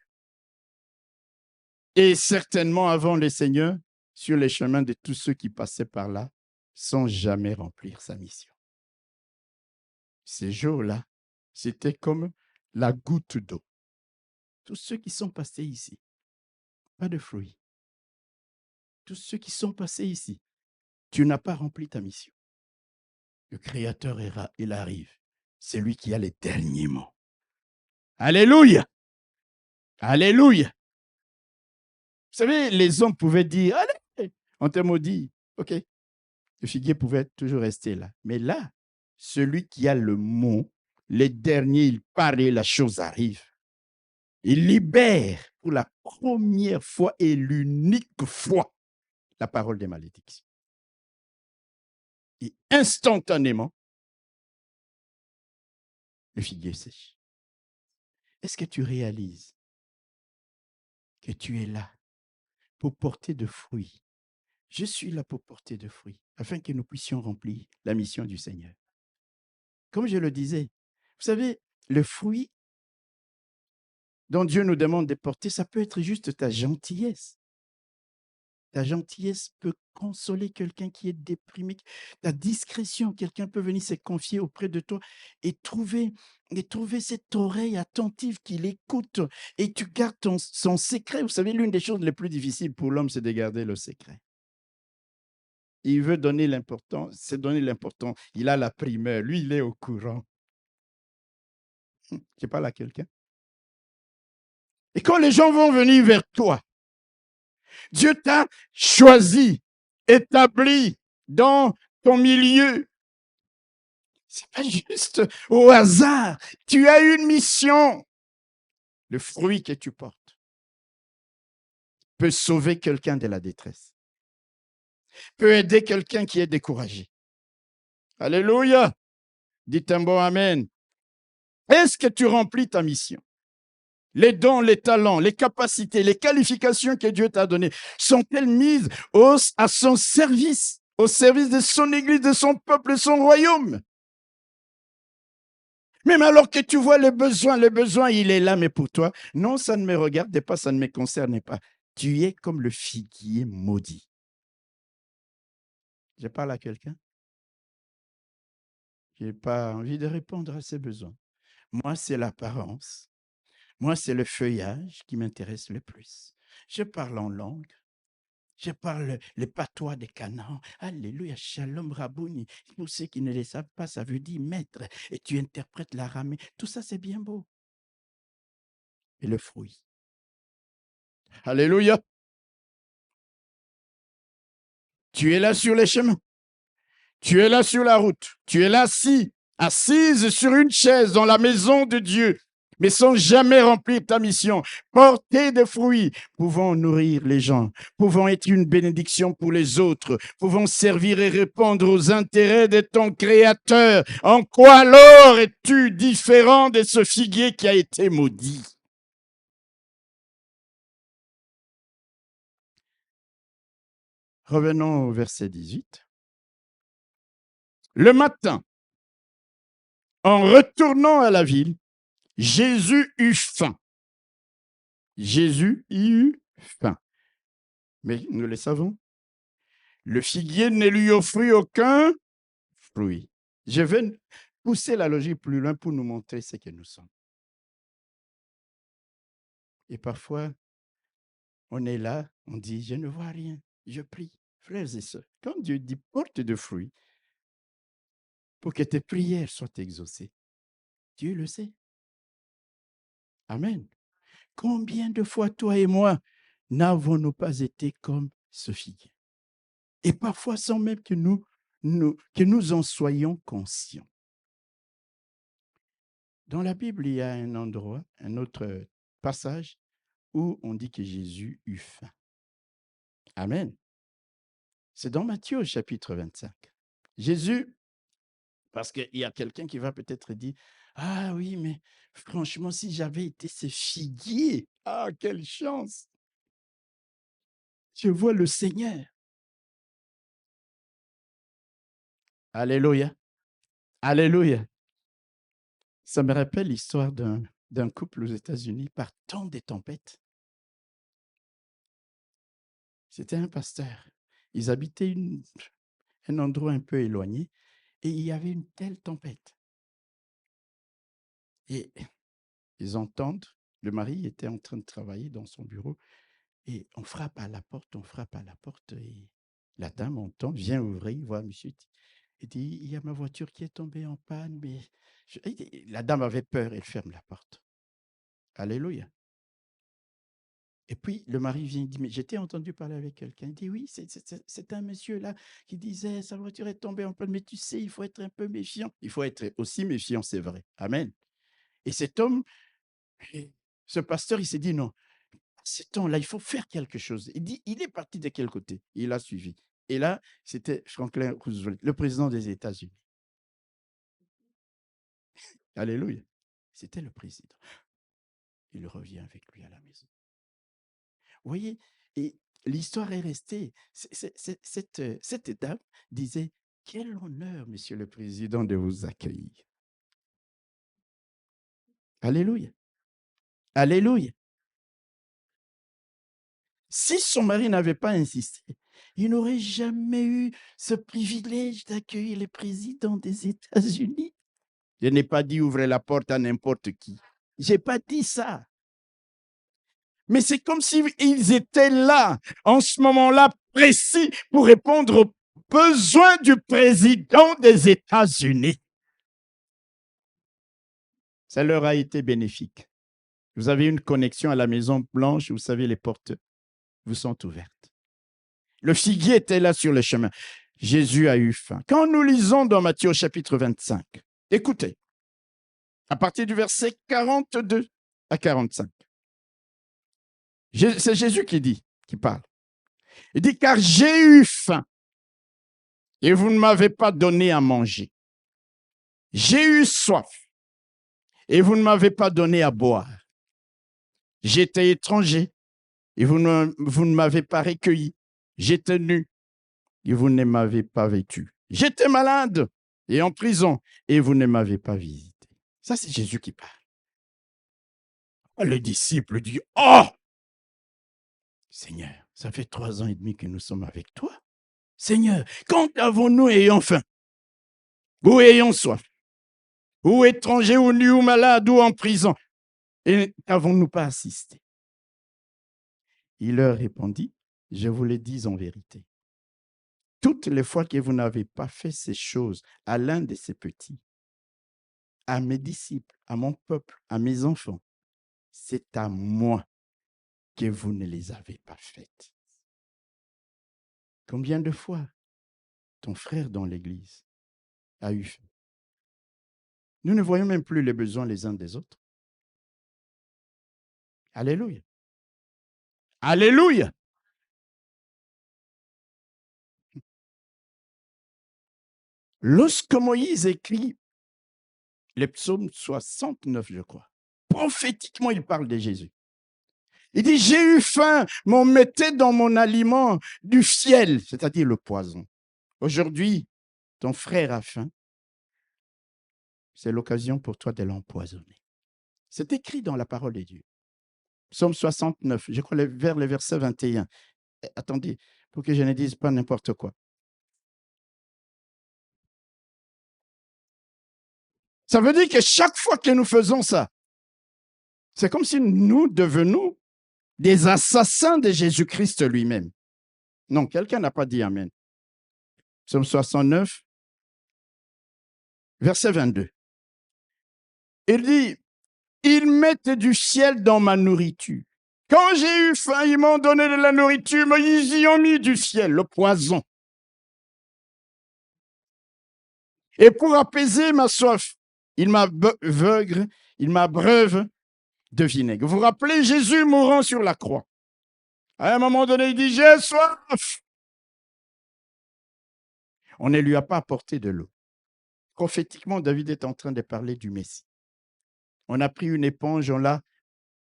Et certainement avant le Seigneur, sur les chemins de tous ceux qui passaient par là, sans jamais remplir sa mission. Ces jours-là, c'était comme la goutte d'eau. Tous ceux qui sont passés ici, pas de fruits. Tous ceux qui sont passés ici, tu n'as pas rempli ta mission. Le Créateur, il arrive. C'est lui qui a les derniers mots. Alléluia! Alléluia! Vous savez, les hommes pouvaient dire, allez, on te maudit. OK. Le figuier pouvait toujours rester là. Mais là, celui qui a le mot, les derniers, il parle et la chose arrive. Il libère pour la première fois et l'unique fois la parole des malédictions. Et instantanément, le figuier sèche. Est-ce que tu réalises que tu es là pour porter de fruits? Je suis là pour porter de fruits, afin que nous puissions remplir la mission du Seigneur. Comme je le disais, vous savez, le fruit dont Dieu nous demande de porter, ça peut être juste ta gentillesse. Ta gentillesse peut consoler quelqu'un qui est déprimé. Ta discrétion, quelqu'un peut venir se confier auprès de toi et trouver cette oreille attentive qui l'écoute et tu gardes son secret. Vous savez, l'une des choses les plus difficiles pour l'homme, c'est de garder le secret. Il veut donner l'important, c'est donner l'important. Il a la primeur. Lui, il est au courant. Je parle à quelqu'un. Et quand les gens vont venir vers toi, Dieu t'a choisi, établi dans ton milieu. C'est pas juste au hasard. Tu as une mission. Le fruit que tu portes peut sauver quelqu'un de la détresse, peut aider quelqu'un qui est découragé. Alléluia. Dites un bon amen. Est-ce que tu remplis ta mission? Les dons, les talents, les capacités, les qualifications que Dieu t'a données sont-elles mises à son service, au service de son Église, de son peuple, de son royaume? Même alors que tu vois le besoin, il est là, mais pour toi, non, ça ne me regarde pas, ça ne me concerne pas. Tu es comme le figuier maudit. Je parle à quelqu'un? Je n'ai pas envie de répondre à ses besoins. Moi, c'est l'apparence. Moi, c'est le feuillage qui m'intéresse le plus. Je parle en langue. Je parle les patois des Canaan. Alléluia, shalom rabouni. Pour ceux qui ne les savent pas, ça veut dire maître. Et tu interprètes l'aramée. Tout ça, c'est bien beau. Et le fruit. Alléluia. Tu es là sur les chemins. Tu es là sur la route. Tu es là assise sur une chaise dans la maison de Dieu, mais sans jamais remplir ta mission. Porter des fruits, pouvant nourrir les gens, pouvant être une bénédiction pour les autres, pouvant servir et répondre aux intérêts de ton Créateur. En quoi alors es-tu différent de ce figuier qui a été maudit? Revenons au verset 18. Le matin, en retournant à la ville, Jésus eut faim. Jésus y eut faim. Mais nous le savons, le figuier ne lui offrit aucun fruit. Je vais pousser la logique plus loin pour nous montrer ce que nous sommes. Et parfois, on est là, on dit, je ne vois rien, je prie. Frères et sœurs, quand Dieu dit porte de fruits pour que tes prières soient exaucées, Dieu le sait. Amen. Combien de fois, toi et moi, n'avons-nous pas été comme ce figuier? Et parfois sans même que nous en soyons conscients. Dans la Bible, il y a un endroit, un autre passage où on dit que Jésus eut faim. Amen. C'est dans Matthieu au chapitre 25. Jésus, parce qu'il y a quelqu'un qui va peut-être dire, ah oui, mais franchement, si j'avais été ce figuier, ah, quelle chance! Je vois le Seigneur. Alléluia. Alléluia. Ça me rappelle l'histoire d'un couple aux États-Unis par temps des tempêtes. C'était un pasteur. Ils habitaient un endroit un peu éloigné et il y avait une telle tempête. Et ils entendent, le mari était en train de travailler dans son bureau et on frappe à la porte et la dame entend, vient ouvrir, voit monsieur. Il dit, il y a ma voiture qui est tombée en panne, mais la dame avait peur, elle ferme la porte. Alléluia. Et puis, le mari vient, il dit, mais j'étais entendu parler avec quelqu'un. Il dit, oui, c'est un monsieur là qui disait, sa voiture est tombée en panne, mais tu sais, il faut être un peu méfiant. Il faut être aussi méfiant, c'est vrai. Amen. Et cet homme, ce pasteur, il s'est dit, non, cet homme-là, il faut faire quelque chose. Il dit, il est parti de quel côté? Il a suivi. Et là, c'était Franklin Roosevelt, le président des États-Unis. Alléluia. C'était le président. Il revient avec lui à la maison. Vous voyez, et l'histoire est restée. Cette étape disait, quel honneur, monsieur le président, de vous accueillir. Alléluia. Alléluia. Si son mari n'avait pas insisté, il n'aurait jamais eu ce privilège d'accueillir le président des États-Unis. Je n'ai pas dit ouvrez la porte à n'importe qui. Je n'ai pas dit ça. Mais c'est comme s'ils étaient là, en ce moment-là précis, pour répondre aux besoins du président des États-Unis. Ça leur a été bénéfique. Vous avez une connexion à la Maison Blanche, vous savez, les portes vous sont ouvertes. Le figuier était là sur le chemin. Jésus a eu faim. Quand nous lisons dans Matthieu au chapitre 25, écoutez, à partir du verset 42 à 45, c'est Jésus qui parle. Il dit, car j'ai eu faim et vous ne m'avez pas donné à manger. J'ai eu soif et vous ne m'avez pas donné à boire. J'étais étranger et vous ne m'avez pas recueilli. J'étais nu et vous ne m'avez pas vêtu. J'étais malade et en prison et vous ne m'avez pas visité. Ça, c'est Jésus qui parle. Le disciple dit, oh, Seigneur, ça fait 3 ans et demi que nous sommes avec toi. Seigneur, quand avons-nous ayant faim ou ayant soif, ou étranger, ou nu, ou malade, ou en prison, et n'avons-nous pas assisté? Il leur répondit, je vous le dis en vérité. Toutes les fois que vous n'avez pas fait ces choses à l'un de ces petits, à mes disciples, à mon peuple, à mes enfants, c'est à moi que vous ne les avez pas faites. Combien de fois ton frère dans l'église a eu faim? Nous ne voyons même plus les besoins les uns des autres. Alléluia. Alléluia. Lorsque Moïse écrit les psaumes 69, je crois, prophétiquement, il parle de Jésus. Il dit, j'ai eu faim, mais on mettait dans mon aliment du ciel, c'est-à-dire le poison. Aujourd'hui, ton frère a faim, c'est l'occasion pour toi de l'empoisonner. C'est écrit dans la parole de Dieu. Psaume 69, je crois vers le verset 21. Attendez, pour que je ne dise pas n'importe quoi. Ça veut dire que chaque fois que nous faisons ça, c'est comme si nous devenions des assassins de Jésus-Christ lui-même. Non, quelqu'un n'a pas dit Amen. Psaume 69, verset 22. Il dit, ils mettent du ciel dans ma nourriture. Quand j'ai eu faim, ils m'ont donné de la nourriture, mais ils y ont mis du ciel, le poison. Et pour apaiser ma soif, ils m'aveuglent, ils m'abreuvent de vinaigre. Vous vous rappelez Jésus mourant sur la croix. À un moment donné, il dit, j'ai soif. On ne lui a pas apporté de l'eau. Prophétiquement, David est en train de parler du Messie. On a pris une éponge, on l'a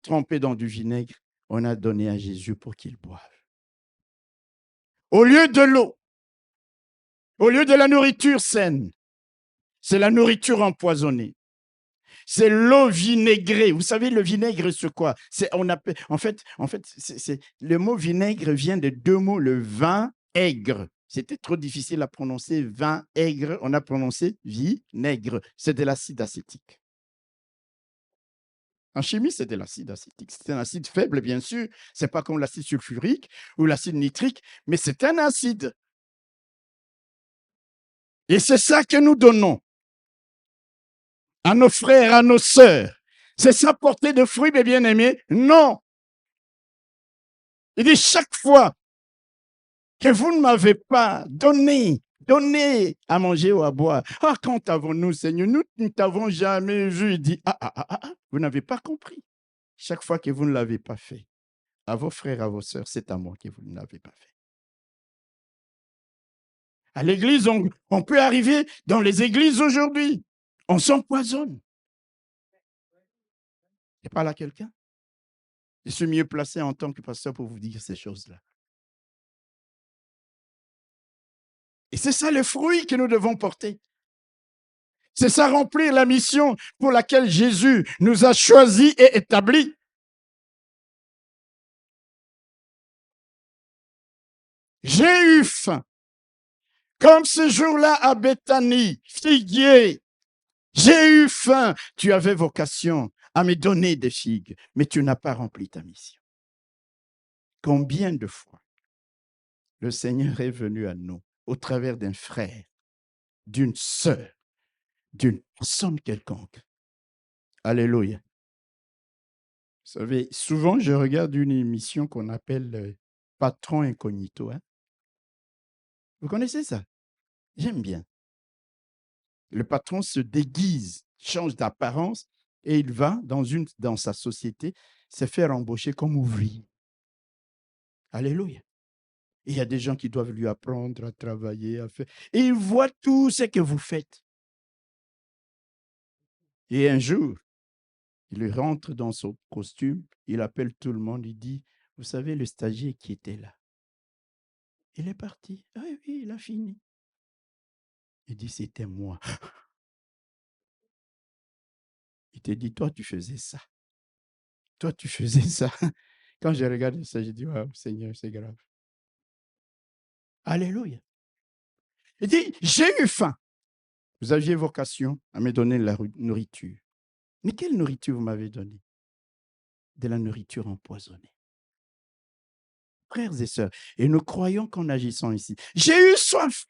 trempée dans du vinaigre, on a donné à Jésus pour qu'il boive. Au lieu de l'eau, au lieu de la nourriture saine, c'est la nourriture empoisonnée. C'est l'eau vinaigrée. Vous savez, le vinaigre, c'est quoi? Le mot vinaigre vient de 2 mots, le vin aigre. C'était trop difficile à prononcer, vin aigre. On a prononcé vinaigre. C'est de l'acide acétique. En chimie, c'est de l'acide acétique. C'est un acide faible, bien sûr. Ce n'est pas comme l'acide sulfurique ou l'acide nitrique, mais c'est un acide. Et c'est ça que nous donnons à nos frères, à nos sœurs. C'est ça porter de fruits, mes bien-aimés? Non. Il dit, chaque fois que vous ne m'avez pas donné à manger ou à boire, quand avons-nous, Seigneur? Nous ne t'avons jamais vu. Il dit, vous n'avez pas compris. Chaque fois que vous ne l'avez pas fait, à vos frères, à vos sœurs, c'est à moi que vous ne l'avez pas fait. À l'église, on peut arriver dans les églises aujourd'hui. On s'empoisonne. Je parle à quelqu'un. Je suis mieux placé en tant que pasteur pour vous dire ces choses-là. Et c'est ça le fruit que nous devons porter. C'est ça remplir la mission pour laquelle Jésus nous a choisis et établis. J'ai eu faim. Comme ce jour-là à Béthanie, figuier. J'ai eu faim. Tu avais vocation à me donner des figues, mais tu n'as pas rempli ta mission. Combien de fois le Seigneur est venu à nous au travers d'un frère, d'une sœur, d'une personne quelconque, Alléluia. Vous savez, souvent, je regarde une émission qu'on appelle Patron Incognito. Hein. Vous connaissez ça? J'aime bien. Le patron se déguise, change d'apparence et il va dans sa société se faire embaucher comme ouvrier. Alléluia. Et il y a des gens qui doivent lui apprendre à travailler, à faire. Et il voit tout ce que vous faites. Et un jour, il rentre dans son costume, il appelle tout le monde, il dit, vous savez, le stagiaire qui était là, il est parti. Ah oui, il a fini. Il dit, c'était moi. Il te dit, toi, tu faisais ça. Toi, tu faisais ça. Quand je regarde ça, je dis, wow, Seigneur, c'est grave. Alléluia. Il dit, j'ai eu faim. Vous aviez vocation à me donner la nourriture. Mais quelle nourriture vous m'avez donnée? De la nourriture empoisonnée. Frères et sœurs, et nous croyons qu'en agissant ici, j'ai eu soif.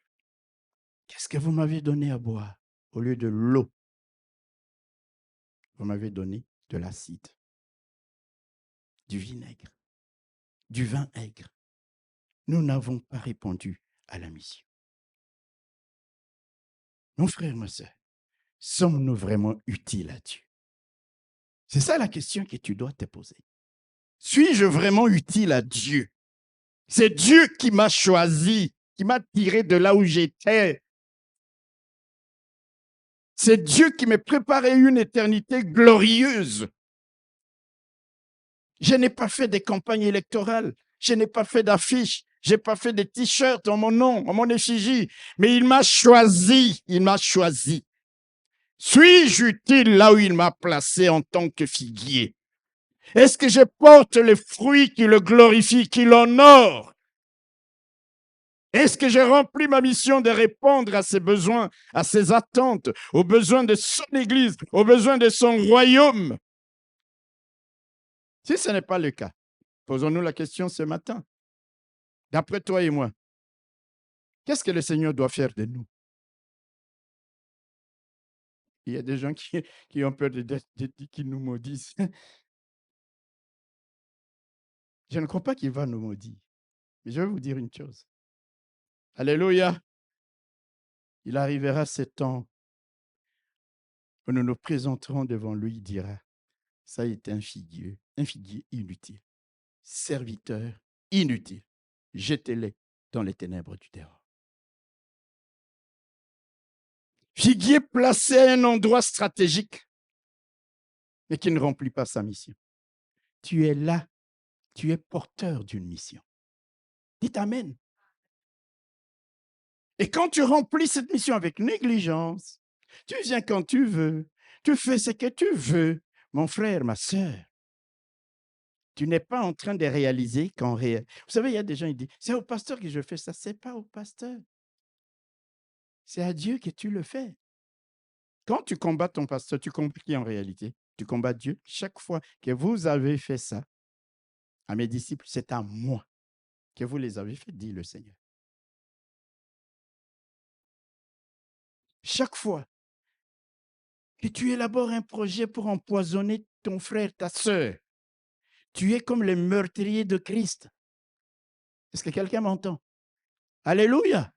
Qu'est-ce que vous m'avez donné à boire? Au lieu de l'eau, vous m'avez donné de l'acide, du vinaigre, du vin aigre. Nous n'avons pas répondu à la mission. Mon frère, ma sœur, sommes-nous vraiment utiles à Dieu? C'est ça la question que tu dois te poser. Suis-je vraiment utile à Dieu? C'est Dieu qui m'a choisi, qui m'a tiré de là où j'étais. C'est Dieu qui m'a préparé une éternité glorieuse. Je n'ai pas fait des campagnes électorales, je n'ai pas fait d'affiches, je n'ai pas fait de t-shirts en mon nom, en mon effigie, mais il m'a choisi, il m'a choisi. Suis-je utile là où il m'a placé en tant que figuier? Est-ce que je porte les fruits qui le glorifient, qui l'honorent? Est-ce que j'ai rempli ma mission de répondre à ses besoins, à ses attentes, aux besoins de son Église, aux besoins de son royaume? Si ce n'est pas le cas, posons-nous la question ce matin. D'après toi et moi, qu'est-ce que le Seigneur doit faire de nous? Il y a des gens qui ont peur qu'ils nous maudissent. Je ne crois pas qu'il va nous maudire. Mais je vais vous dire une chose. Alléluia. Il arrivera ce temps où nous nous présenterons devant lui, il dira, ça est un figuier inutile, serviteur inutile. Jetez-les dans les ténèbres du dehors. Figuier placé à un endroit stratégique, mais qui ne remplit pas sa mission. Tu es là, tu es porteur d'une mission. Dites Amen. Et quand tu remplis cette mission avec négligence, tu viens quand tu veux, tu fais ce que tu veux, mon frère, ma sœur. Tu n'es pas en train de réaliser qu'en réel. Vous savez, il y a des gens qui disent, c'est au pasteur que je fais ça. Ce n'est pas au pasteur. C'est à Dieu que tu le fais. Quand tu combats ton pasteur, tu combats qui en réalité? Tu combats Dieu. Chaque fois que vous avez fait ça à mes disciples, c'est à moi que vous les avez fait, dit le Seigneur. Chaque fois que tu élabores un projet pour empoisonner ton frère, ta sœur, tu es comme les meurtriers de Christ. Est-ce que quelqu'un m'entend? Alléluia.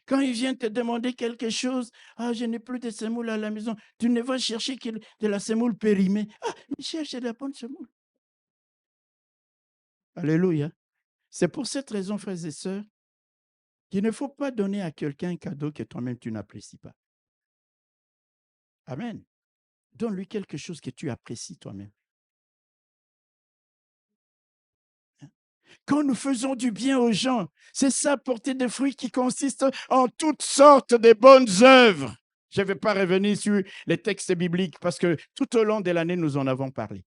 Quand il vient te demander quelque chose, ah, je n'ai plus de semoule à la maison, tu ne vas chercher que de la semoule périmée. Ah, mais cherche de la bonne semoule. Alléluia. C'est pour cette raison, frères et sœurs, qu'il ne faut pas donner à quelqu'un un cadeau que toi-même tu n'apprécies pas. Amen. Donne-lui quelque chose que tu apprécies toi-même. Quand nous faisons du bien aux gens, c'est ça, porter des fruits qui consistent en toutes sortes de bonnes œuvres. Je ne vais pas revenir sur les textes bibliques parce que tout au long de l'année, nous en avons parlé.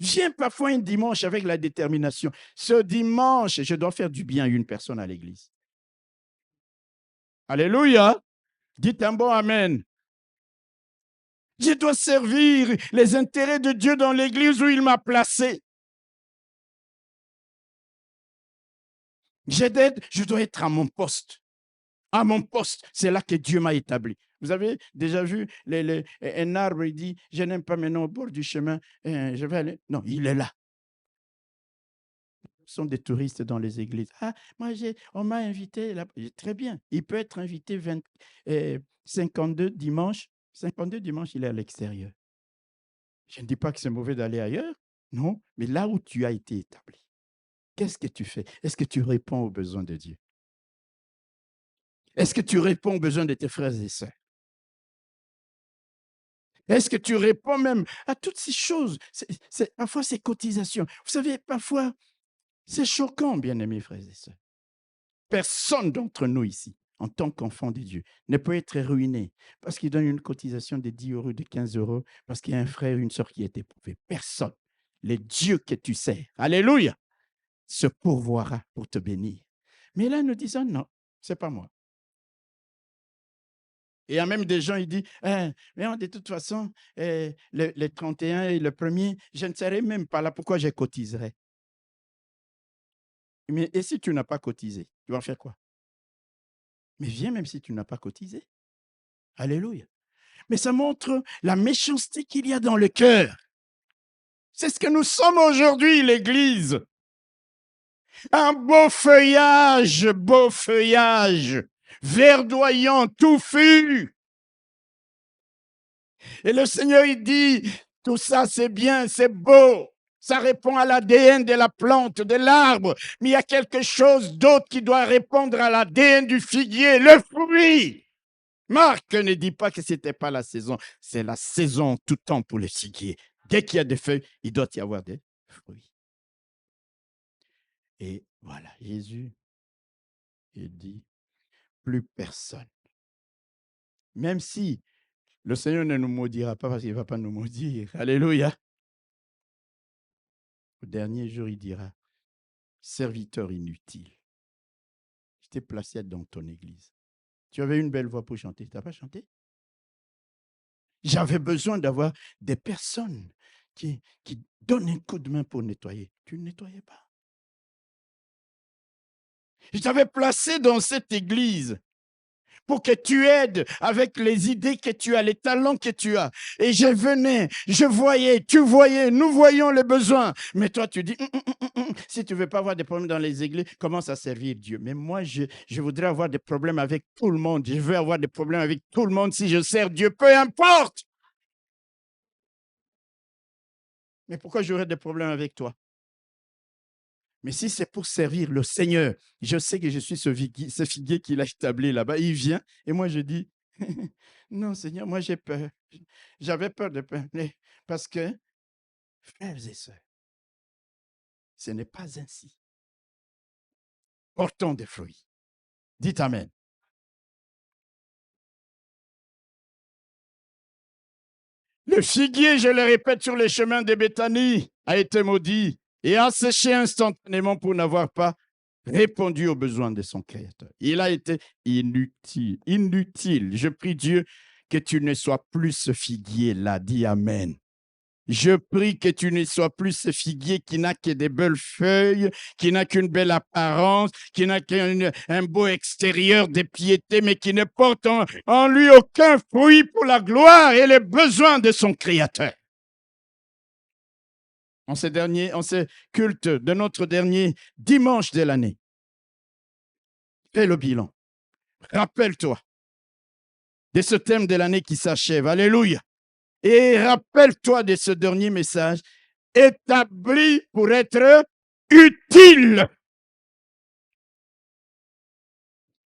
Viens parfois un dimanche avec la détermination. Ce dimanche, je dois faire du bien à une personne à l'église. Alléluia. Dites un bon amen. Je dois servir les intérêts de Dieu dans l'église où il m'a placé. Je dois être à mon poste, À mon poste, c'est là que Dieu m'a établi. Vous avez déjà vu un arbre, il dit, je n'aime pas maintenant au bord du chemin, je vais aller. Non, il est là. Ce sont des touristes dans les églises. Ah, moi, on m'a invité là. Très bien. Il peut être invité 52 dimanches. 52 dimanches, il est à l'extérieur. Je ne dis pas que c'est mauvais d'aller ailleurs. Non, mais là où tu as été établi, qu'est-ce que tu fais? Est-ce que tu réponds aux besoins de Dieu? Est-ce que tu réponds aux besoins de tes frères et sœurs? Est-ce que tu réponds même à toutes ces choses? Parfois, ces cotisations. Vous savez, parfois, c'est choquant, bien-aimés frères et sœurs. Personne d'entre nous ici, en tant qu'enfant de Dieu, ne peut être ruiné parce qu'il donne une cotisation de 10 euros, de 15 euros, parce qu'il y a un frère, une sœur qui est éprouvé. Personne. Le Dieu que tu sers, alléluia, se pourvoira pour te bénir. Mais là, nous disons non, c'est pas moi. Et il y a même des gens, ils disent, mais de toute façon, le 31 et le 1er, je ne serai même pas là, pourquoi je cotiserai? Mais et si tu n'as pas cotisé, tu vas faire quoi? Mais viens même si tu n'as pas cotisé. Alléluia. Mais ça montre la méchanceté qu'il y a dans le cœur. C'est ce que nous sommes aujourd'hui, l'Église. Un beau feuillage, verdoyant, touffu. Et le Seigneur, il dit, tout ça, c'est bien, c'est beau. Ça répond à l'ADN de la plante, de l'arbre. Mais il y a quelque chose d'autre qui doit répondre à l'ADN du figuier, le fruit. Marc ne dit pas que ce n'était pas la saison. C'est la saison tout temps pour le figuier. Dès qu'il y a des feuilles, il doit y avoir des fruits. Et voilà, Jésus, il dit, plus personne. Même si le Seigneur ne nous maudira pas parce qu'il ne va pas nous maudire. Alléluia. Au dernier jour, il dira, serviteur inutile, je t'ai placé dans ton église. Tu avais une belle voix pour chanter. Tu n'as pas chanté? J'avais besoin d'avoir des personnes qui donnent un coup de main pour nettoyer. Tu ne nettoyais pas. Je t'avais placé dans cette église pour que tu aides avec les idées que tu as, les talents que tu as. Et je venais, je voyais, tu voyais, nous voyions les besoins. Mais toi, tu dis, si tu ne veux pas avoir des problèmes dans les églises, commence à servir Dieu. Mais moi, je voudrais avoir des problèmes avec tout le monde. Je veux avoir des problèmes avec tout le monde si je sers Dieu, peu importe. Mais pourquoi j'aurais des problèmes avec toi? Mais si c'est pour servir le Seigneur, je sais que je suis ce figuier qu'il a établi là-bas. Il vient et moi je dis, non Seigneur, moi j'ai peur. J'avais peur de parler parce que, frères et sœurs, ce n'est pas ainsi. Portons des fruits. Dites Amen. Le figuier, je le répète, sur les chemins de Béthanie a été maudit et a séché instantanément pour n'avoir pas répondu aux besoins de son Créateur. Il a été inutile, inutile. Je prie Dieu que tu ne sois plus ce figuier-là. Dis Amen. Je prie que tu ne sois plus ce figuier qui n'a que des belles feuilles, qui n'a qu'une belle apparence, qui n'a qu'un beau extérieur de piété, mais qui ne porte en lui aucun fruit pour la gloire et les besoins de son Créateur. En ces cultes de notre dernier dimanche de l'année, fais le bilan. Rappelle-toi de ce thème de l'année qui s'achève. Alléluia. Et rappelle-toi de ce dernier message, établi pour être utile.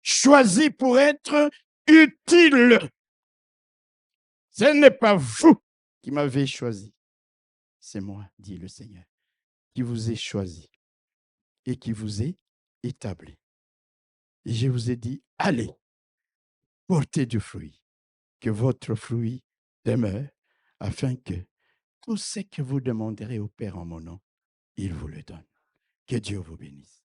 Choisi pour être utile. Ce n'est pas vous qui m'avez choisi. C'est moi, dit le Seigneur, qui vous ai choisi et qui vous ai établi. Et je vous ai dit, allez, portez du fruit, que votre fruit demeure, afin que tout ce que vous demanderez au Père en mon nom, il vous le donne. Que Dieu vous bénisse.